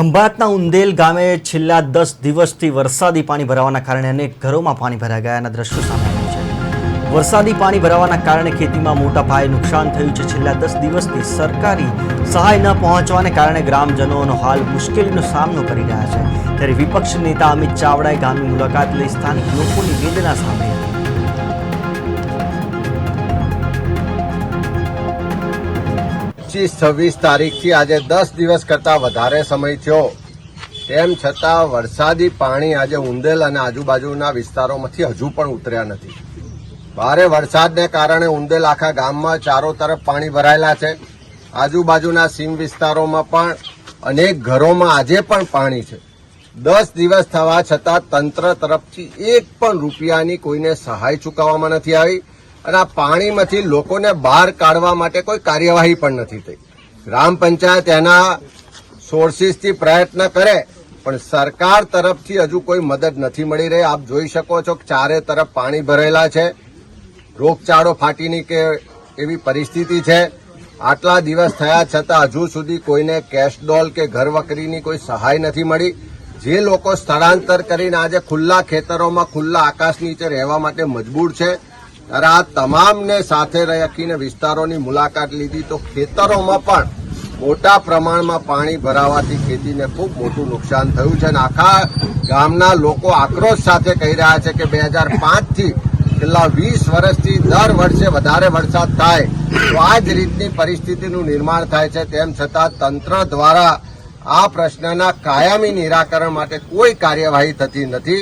ખંભાતના ઉંદેલ ગામે છેલ્લા 10 દિવસથી વરસાદી પાણી ભરાવાના કારણે અનેક ઘરોમાં પાણી ભરાઈ ગયાના દ્રશ્યો સામે આવ્યા છે। વરસાદી પાણી ભરાવાના કારણે ખેતીમાં મોટા પાયે નુકસાન થયું છે। છેલ્લા 10 દિવસથી સરકારી સહાય ન પહોંચવાને કારણે ગ્રામજનોનો હાલ મુશ્કેલીનો સામનો કરી રહ્યા છે। ત્યારે વિપક્ષ નેતા અમિત ચાવડાએ ગામની મુલાકાત લઈ સ્થાનિક લોકોની વેદના સાંભળી હતી। 26 તારીખથી આજે 10 દિવસ કરતાં વધારે સમય થયો, તેમ છતાં વરસાદી પાણી આજે ઉંદેલ અને આજુબાજુના વિસ્તારોમાંથી હજુ પણ ઉતર્યા નથી। ભારે વરસાદને કારણે ઉંદેલ આખા ગામમાં ચારો તરફ પાણી ભરાયેલા છે। આજુબાજુના સીમ વિસ્તારોમાં પણ અનેક ઘરોમાં આજે પણ પાણી છે। 10 દિવસ થવા છતાં તંત્ર તરફથી એક પણ રૂપિયાની કોઈને સહાય ચૂકવવામાં નથી આવી અને આ પાણીમાંથી લોકોને બહાર કાઢવા માટે કોઈ કાર્યવાહી પણ નથી થઈ। ગ્રામ પંચાયત એના સોર્સિસથી પ્રયત્ન કરે પણ સરકાર તરફથી હજુ કોઈ મદદ નથી મળી રહી। આપ જોઈ શકો છો કે ચારે તરફ પાણી ભરેલા છે, રોગચાળો ફાટીની કે એવી પરિસ્થિતિ છે। આટલા દિવસ થયા છતાં હજુ સુધી કોઈને કેશ ડોલ કે ઘરવકરીની કોઈ સહાય નથી મળી। જે લોકો સ્થળાંતર કરીને આજે ખુલ્લા ખેતરોમાં ખુલ્લા આકાશ નીચે રહેવા માટે મજબૂર છે, ત્યારે આ તમામને સાથે રાખીને વિસ્તારોની મુલાકાત લીધી તો ખેતરોમાં પણ મોટા પ્રમાણમાં પાણી ભરાવાથી ખેતીને ખૂબ મોટું નુકસાન થયું છે અને આખા ગામના લોકો આક્રોશ સાથે કહી રહ્યા છે કે 2005થી છેલ્લા 20 વર્ષથી દર વર્ષે વધારે વરસાદ થાય તો આ જ રીતની પરિસ્થિતિનું નિર્માણ થાય છે। તેમ છતાં તંત્ર દ્વારા આ પ્રશ્નના કાયમી નિરાકરણ માટે કોઈ કાર્યવાહી થતી નથી।